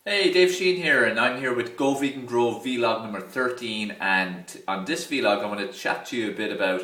Hey, Dave Sheahan here, and I'm here with Go Vegan Grow vlog number 13. And on this vlog, I'm going to chat to you a bit about,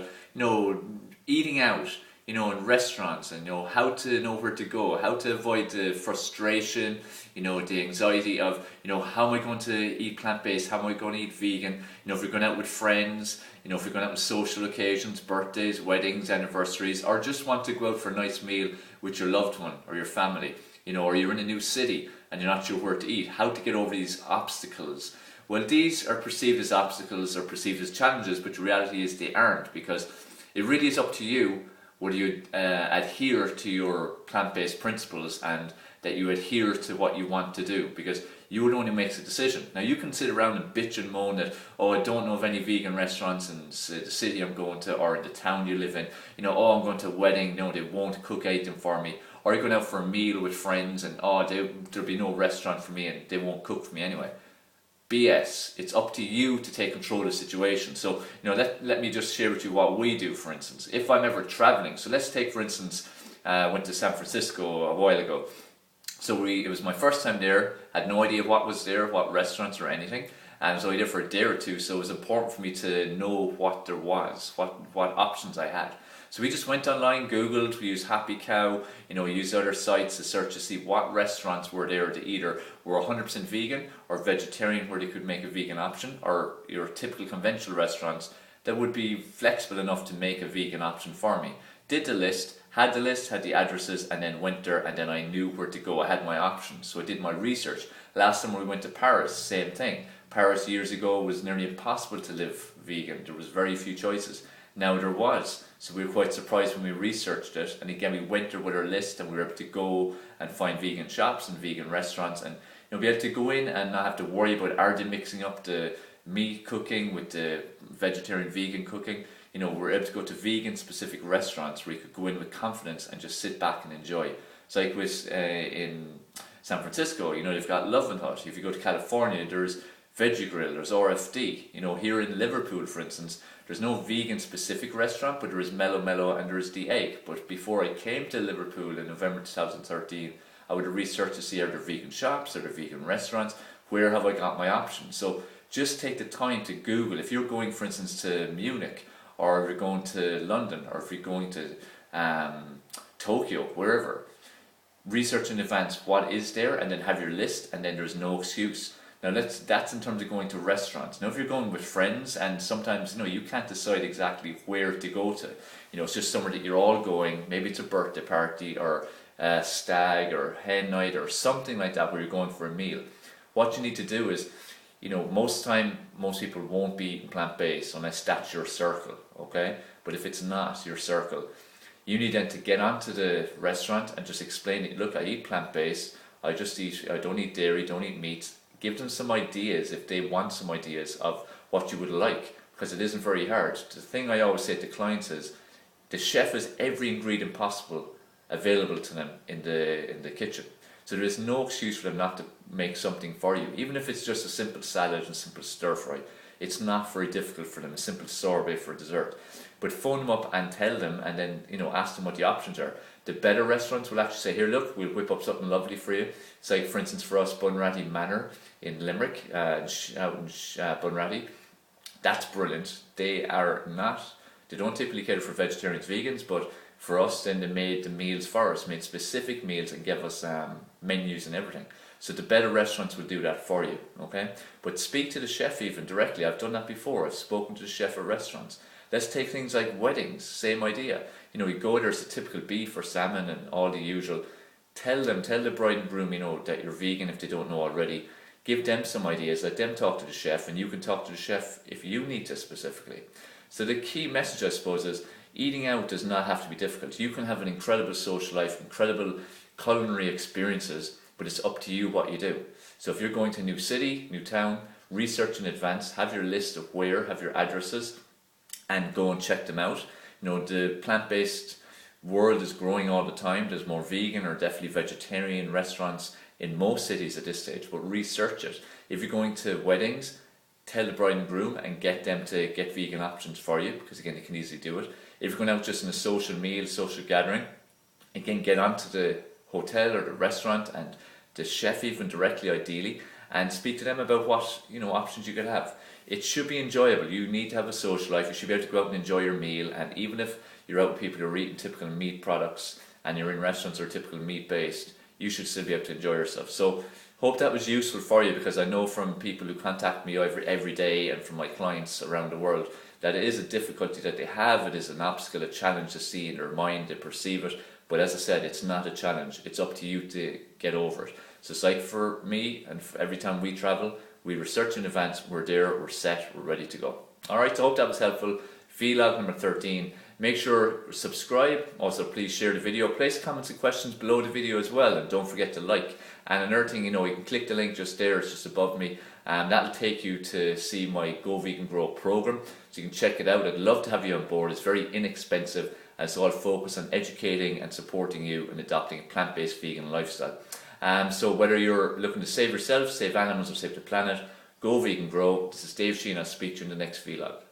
eating out, in restaurants, and how to know where to go, how to avoid the frustration, the anxiety of, how am I going to eat plant-based, how am I going to eat vegan, if you're going out with friends, if you're going out with social occasions, birthdays, weddings, anniversaries, or just want to go out for a nice meal with your loved one or your family, or you're in a new city and you're not sure where to eat, how to get over these obstacles. Well, these are perceived as obstacles or perceived as challenges, but the reality is they aren't, because it really is up to you whether you adhere to your plant-based principles and that you adhere to what you want to do, because you would only make the decision. Now, you can sit around and bitch and moan that, oh, I don't know of any vegan restaurants in the city I'm going to, or in the town you live in, oh, I'm going to a wedding, they won't cook anything for me, or you're going out for a meal with friends and, oh, there'll be no restaurant for me and they won't cook for me anyway. BS. It's up to you to take control of the situation. So, let me just share with you what we do, for instance. If I'm ever traveling, so let's take, for instance, went to San Francisco a while ago. So it was my first time there, had no idea what was there, what restaurants or anything, and I was only there for a day or two, so it was important for me to know what there was, what options I had. So we just went online, Googled, we used Happy Cow, we used other sites to search to see what restaurants were there that either were 100% vegan or vegetarian, where they could make a vegan option, or your typical conventional restaurants that would be flexible enough to make a vegan option for me. Did the list, had the addresses, and then went there, and then I knew where to go. I had my options, so I did my research. Last time we went to Paris, same thing. Paris years ago was nearly impossible to live vegan. There was very few choices. Now there was, so we were quite surprised when we researched it, and again we went there with our list and we were able to go and find vegan shops and vegan restaurants, and be able to go in and not have to worry about, are they mixing up the meat cooking with the vegetarian vegan cooking. We're able to go to vegan specific restaurants where you could go in with confidence and just sit back and enjoy. It's like with in San Francisco, they've got Love and Hut. If you go to California, there's Veggie Grill, there's RFD. Here in Liverpool, for instance, there's no vegan specific restaurant, but there is Mellow Mellow and there is The Egg. But before I came to Liverpool in November 2013, I would have researched to see, are there vegan shops, are there vegan restaurants, where have I got my options? So just take the time to Google. If you're going, for instance, to Munich, or if you're going to London, or if you're going to Tokyo, wherever, research in advance what is there, and then have your list, and then there's no excuse. Now that's in terms of going to restaurants. Now if you're going with friends, and sometimes you can't decide exactly where to go to, it's just somewhere that you're all going, maybe it's a birthday party or a stag or hen night or something like that, where you're going for a meal. What you need to do is, most people won't be eating plant-based unless that's your circle, okay? But if it's not your circle, you need then to get onto the restaurant and just explain it. Look, I eat plant-based, I don't eat dairy, don't eat meat. Give them some ideas, if they want some ideas of what you would like, because it isn't very hard. The thing I always say to clients is, the chef has every ingredient possible available to them in the kitchen. So there is no excuse for them not to make something for you. Even if it's just a simple salad and simple stir fry, it's not very difficult for them, a simple sorbet for dessert. But phone them up and tell them, and then ask them what the options are. The better restaurants will actually say, here, look, we'll whip up something lovely for you. It's like, for instance, for us, Bunratty Manor in Limerick, out in Bunratty. That's brilliant. They don't typically cater for vegetarians, vegans, but for us, then they made the meals for us, made specific meals and gave us menus and everything. So the better restaurants will do that for you, okay? But speak to the chef even directly. I've done that before. I've spoken to the chef at restaurants. Let's take things like weddings, same idea. You go, there's a typical beef or salmon and all the usual. Tell the bride and groom, that you're vegan if they don't know already. Give them some ideas, let them talk to the chef, and you can talk to the chef if you need to specifically. So the key message, I suppose, is eating out does not have to be difficult. You can have an incredible social life, incredible culinary experiences, but it's up to you what you do. So if you're going to a new city, new town, research in advance, have your list of where, have your addresses, and go and check them out. The plant-based world is growing all the time. There's more vegan or definitely vegetarian restaurants in most cities at this stage, but research it. If you're going to weddings, tell the bride and groom and get them to get vegan options for you, because again, they can easily do it. If you're going out just in a social meal, social gathering, again, get onto the hotel or the restaurant and the chef even directly ideally, and speak to them about what options you could have. It should be enjoyable. You need to have a social life. You should be able to go out and enjoy your meal, and even if you're out with people who are eating typical meat products and you're in restaurants that are typical meat based, you should still be able to enjoy yourself. So hope that was useful for you, because I know from people who contact me every day and from my clients around the world that it is a difficulty that they have. It is an obstacle, a challenge to see in their mind, they perceive it. But as I said, it's not a challenge. It's up to you to get over it. So it's like for me, and for every time we travel, we research in advance, we're there, we're set, we're ready to go. Alright, so I hope that was helpful. Vlog number 13. Make sure subscribe. Also, please share the video. Place comments and questions below the video as well, and don't forget to like. And another thing, you can click the link just there, it's just above me, and that'll take you to see my Go Vegan Grow program, so you can check it out. I'd love to have you on board. It's very inexpensive, and so I'll focus on educating and supporting you in adopting a plant-based vegan lifestyle. So whether you're looking to save yourself, save animals, or save the planet, Go Vegan Grow. This is Dave Sheahan. I'll speak to you in the next vlog.